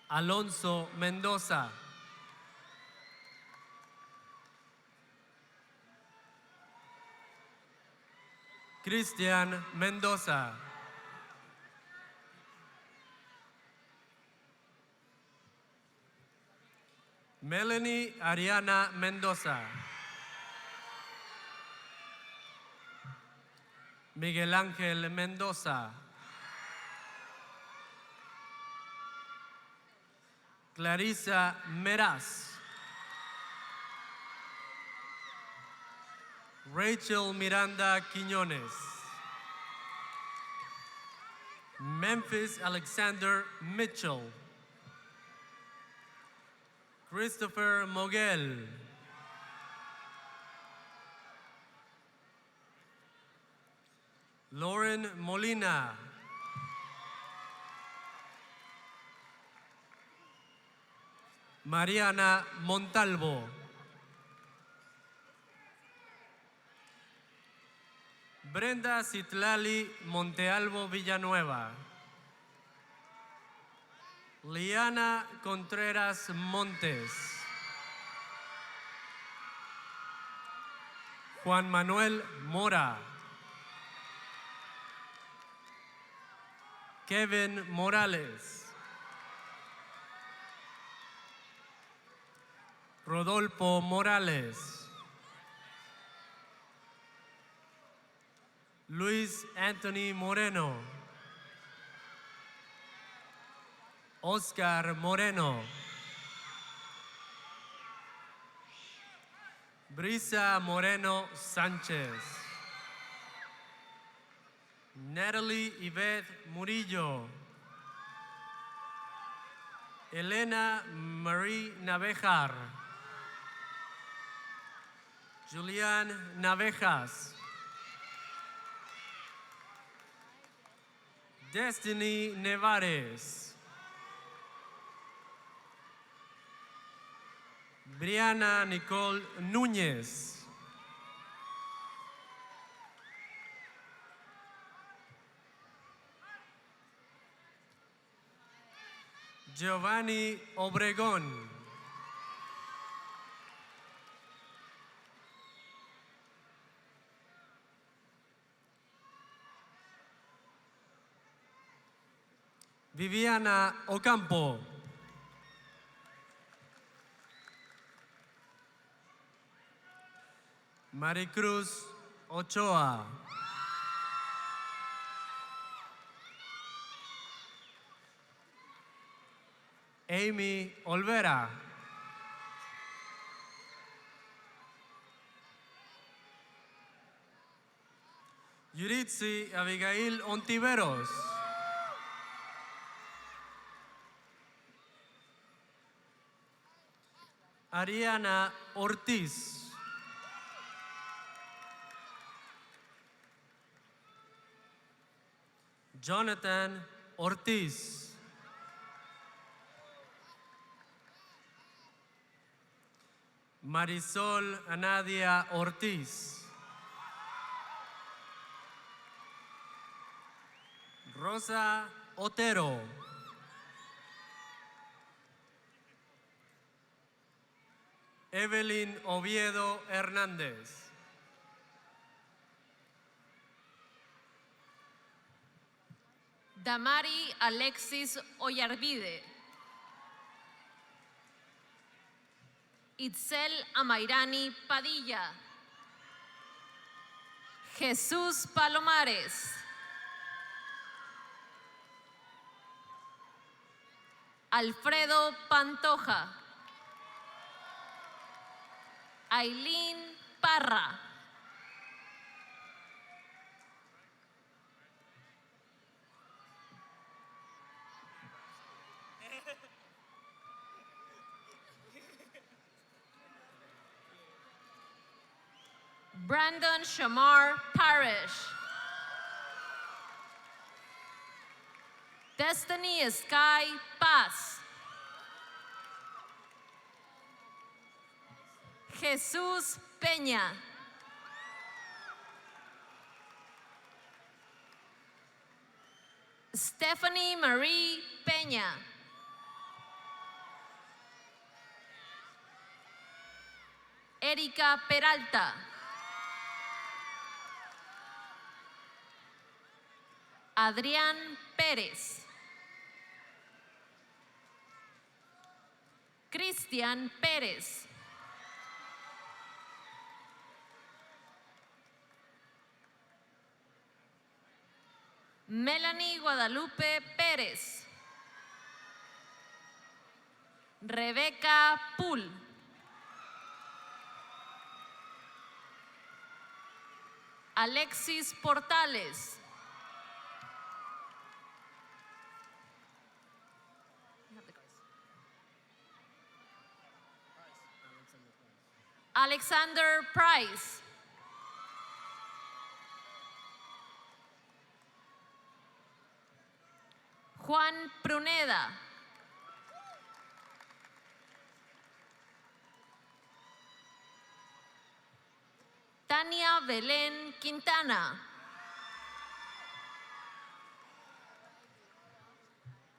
Alonso Mendoza. Cristian Mendoza. Melanie Ariana Mendoza. Miguel Ángel Mendoza. Clarisa Meraz. Rachel Miranda Quiñones. Memphis Alexander Mitchell. Christopher Moguel. Lauren Molina. Mariana Montalvo. Brenda Citlali Montealvo Villanueva. Liana Contreras Montes. Juan Manuel Mora. Kevin Morales. Rodolfo Morales. Luis Anthony Moreno. Oscar Moreno. Brisa Moreno Sánchez. Natalie Yvette Murillo. Elena Marie Navejar. Julián Navejas. Destiny Nevares. Briana Nicole Núñez. Giovanni Obregón. Viviana Ocampo. Maricruz Ochoa. Amy Olvera. Yuritsi Abigail Ontiveros. Ariana Ortiz. Jonathan Ortiz. Marisol Anadia Ortiz. Rosa Otero. Evelyn Oviedo Hernández. Damari Alexis Oyarvide. Itzel Amairani Padilla. Jesús Palomares. Alfredo Pantoja. Aileen Parra. Brandon Shamar Parrish. Destiny Sky Paz. Jesús Peña. Stephanie Marie Peña. Erika Peralta. Adrián Pérez. Cristian Pérez. Melanie Guadalupe Pérez. Rebeca Pool. Alexis Portales. Alexander Price. Juan Pruneda. Tania Belén Quintana.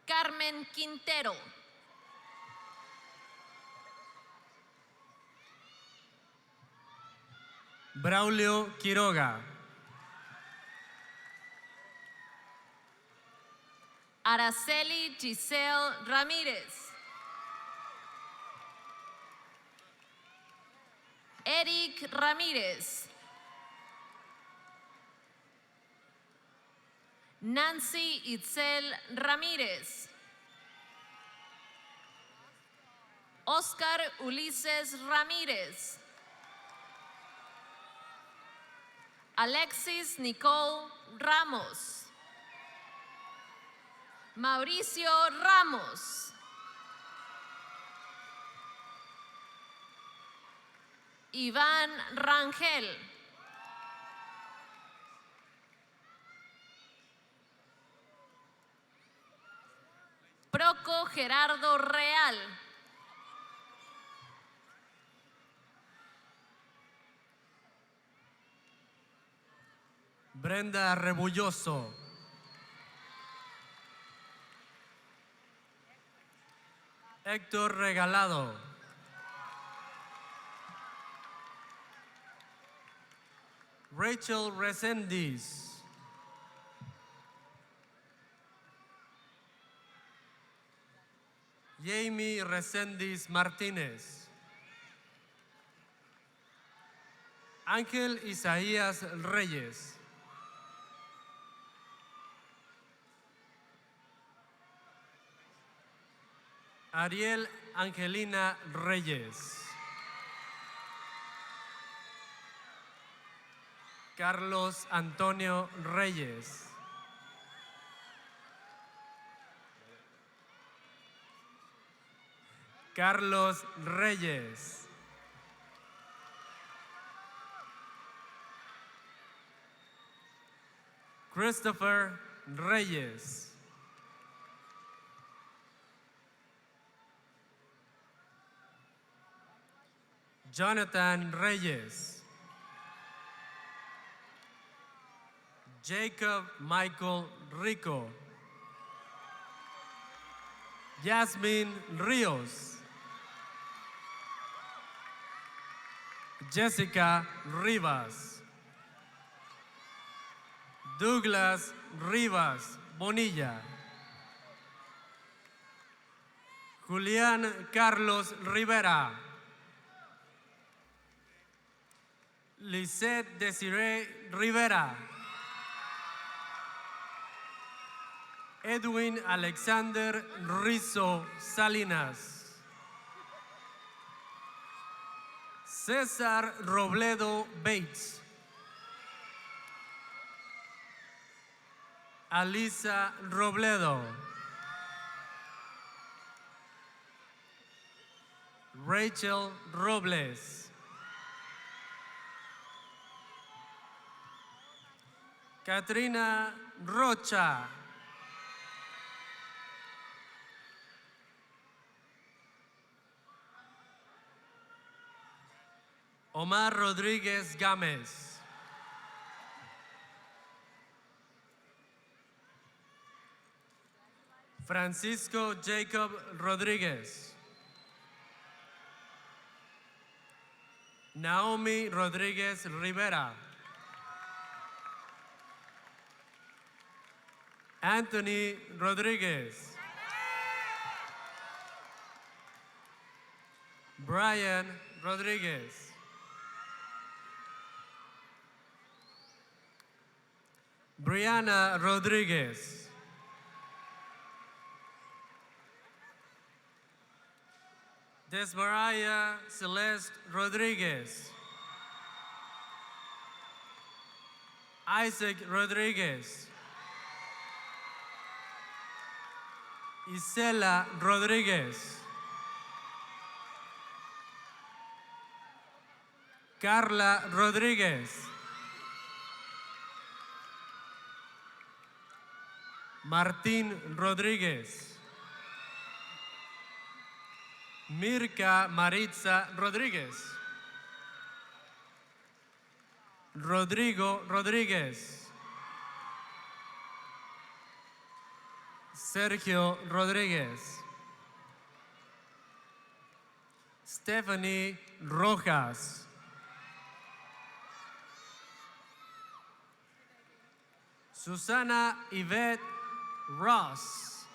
Carmen Quintero. Braulio Quiroga. Araceli Giselle Ramírez. Eric Ramírez. Nancy Itzel Ramírez. Oscar Ulises Ramírez. Alexis Nicole Ramos. Mauricio Ramos. Iván Rangel. Proco Gerardo Real. Brenda Rebulloso. Héctor Regalado. Rachel Resendiz. Jamie Resendiz Martínez. Ángel Isaías Reyes. Ariel Angelina Reyes. Carlos Antonio Reyes. Carlos Reyes. Christopher Reyes. Jonathan Reyes. Jacob Michael Rico. Yasmin Rios. Jessica Rivas. Douglas Rivas Bonilla. Julián Carlos Rivera. Lisette Desiree Rivera. Edwin Alexander Rizzo Salinas. César Robledo Bates. Alisa Robledo. Rachel Robles. Katrina Rocha. Omar Rodríguez Gámez. Francisco Jacob Rodríguez. Naomi Rodríguez Rivera. Anthony Rodríguez. Brian Rodríguez. Brianna Rodríguez. Desmaraya Celeste Rodríguez. Isaac Rodríguez. Isela Rodríguez. Carla Rodríguez. Martín Rodríguez. Mirka Maritza Rodríguez. Rodrigo Rodríguez. Sergio Rodríguez. Stephanie Rojas. Susana Yvette Ross.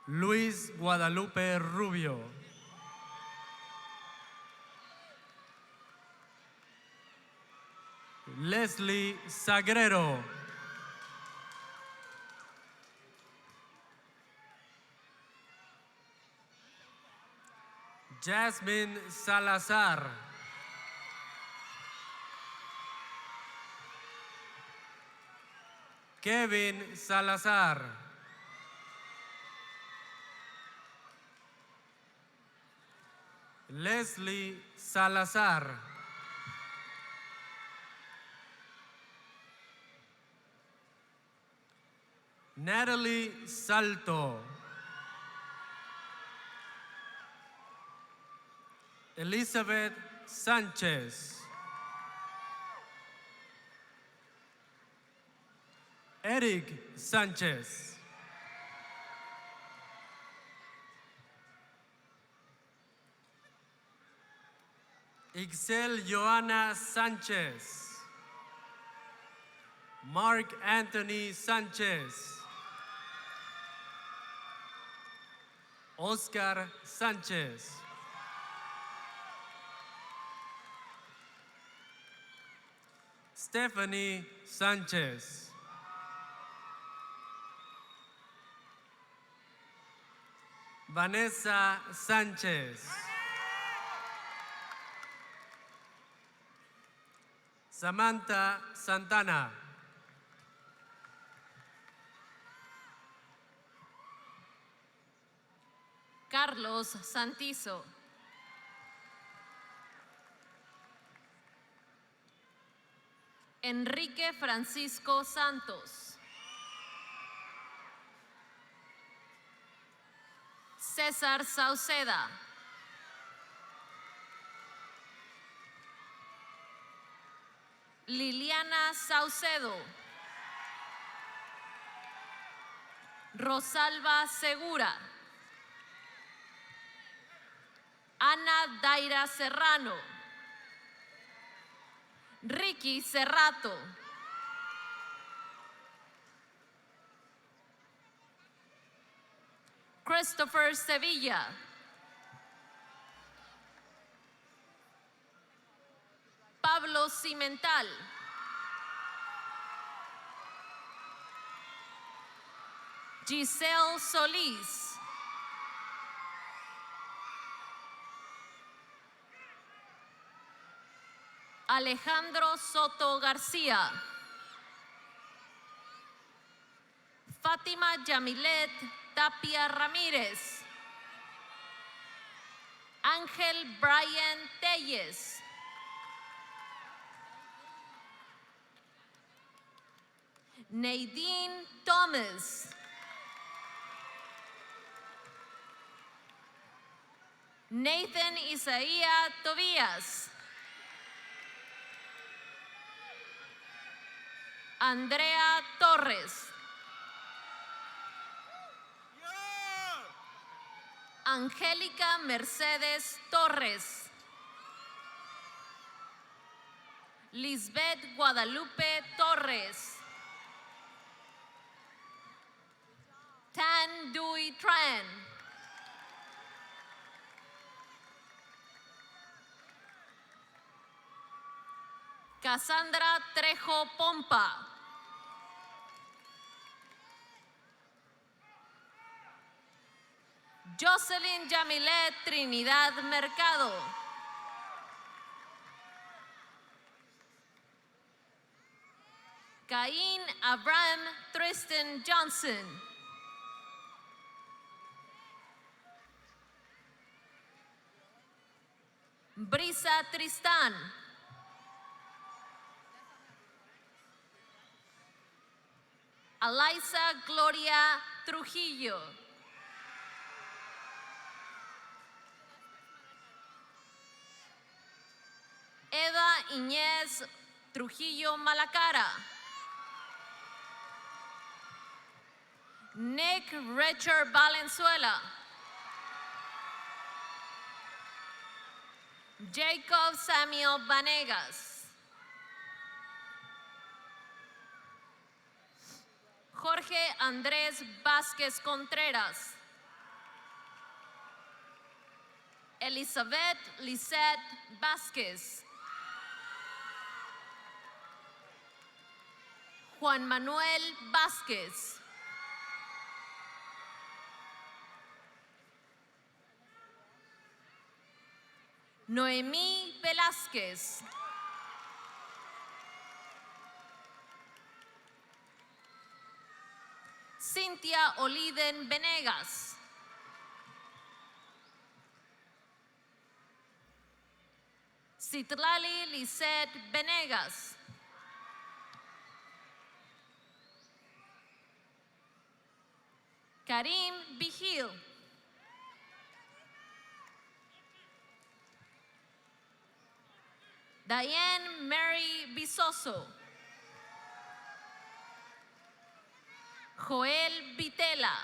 Luis Guadalupe Rubio. Leslie Sagrero. Jasmine Salazar. Kevin Salazar. Leslie Salazar. Natalie Salto. Elizabeth Sánchez. Eric Sánchez. Ixel Joana Sánchez. Mark Anthony Sánchez. Oscar Sánchez. Stephanie Sánchez. Vanessa Sánchez. Samantha Santana. Carlos Santizo. Enrique Francisco Santos. César Sauceda. Liliana Saucedo. Rosalba Segura. Ana Daira Serrano. Ricky Cerrato. Christopher Sevilla. Cimental. Giselle Solís. Alejandro Soto García. Fátima Yamilet Tapia Ramírez. Ángel Brian Telles. Nadine Thomas. Nathan Isaías Tobías. Andrea Torres. Angélica Mercedes Torres. Lisbeth Guadalupe Torres. Tan Dui Tran. Cassandra Trejo Pompa. Jocelyn Yamilet Trinidad Mercado. Caín Abraham Tristan Johnson. Brisa Tristán. Alaisa Gloria Trujillo. Eva Iñez Trujillo Malacara. Nick Richard Valenzuela. Jacob Samuel Vanegas. Jorge Andrés Vázquez Contreras. Elizabeth Lisette Vázquez. Juan Manuel Vázquez. Noemí Velázquez. Cintia Oliden Venegas. Citlali Lisette Venegas. Karim Vigil. Diane Mary Bisoso. Joel Vitela.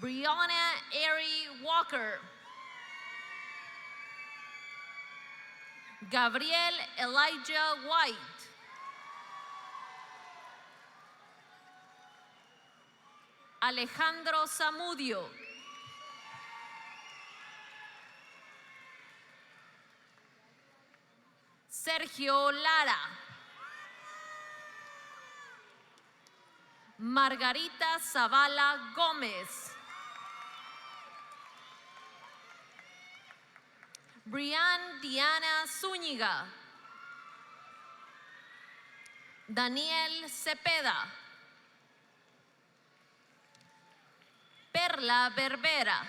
Brianna Ari Walker. Gabriel Elijah White. Alejandro Zamudio. Sergio Lara. Margarita Zavala Gómez. Brian Diana Zúñiga. Daniel Cepeda. Perla Berbera.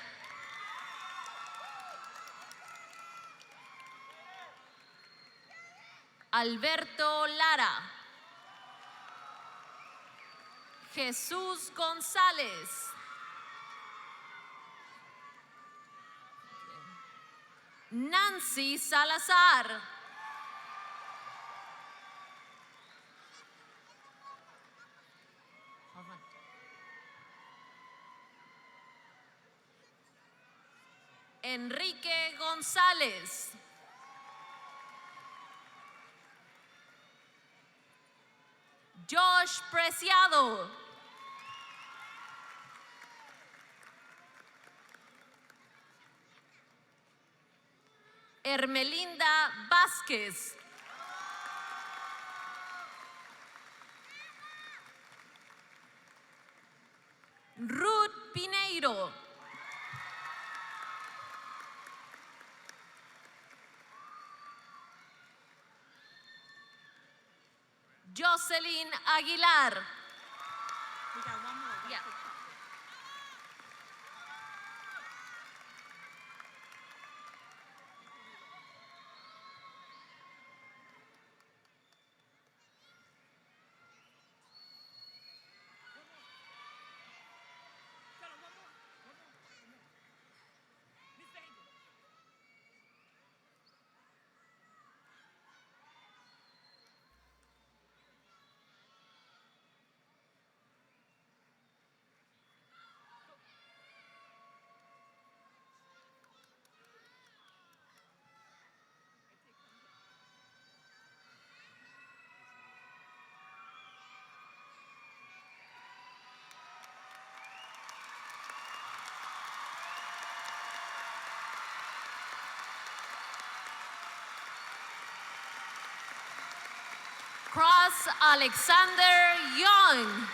Alberto Lara. Jesús González. Nancy Salazar. Enrique González. Josh Preciado. Hermelinda Vázquez. Ruth Pineiro. Jocelyn Aguilar. Yeah. Cross Alexander Young.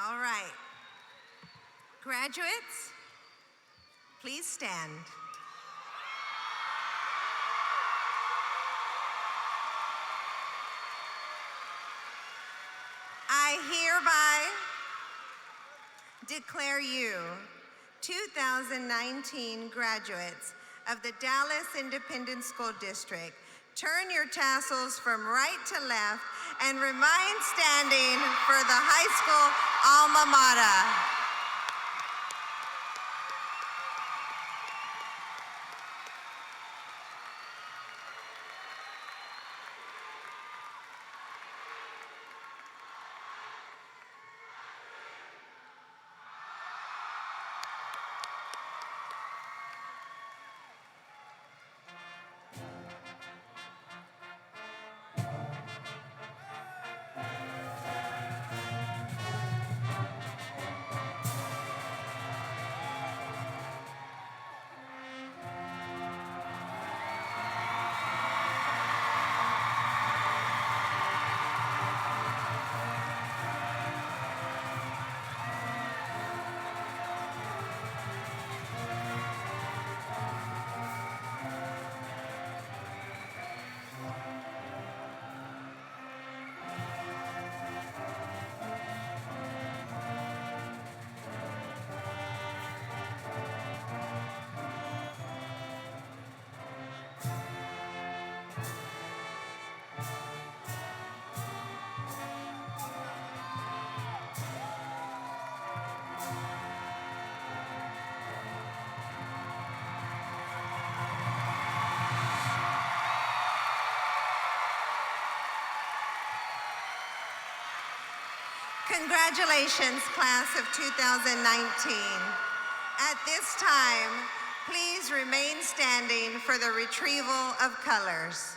All right. Graduates, please stand. I hereby declare you 2019 graduates of the Dallas Independent School District. Turn your tassels from right to left and remain standing for the high school alma mater. Congratulations, class of 2019. At this time, please remain standing for the retrieval of colors.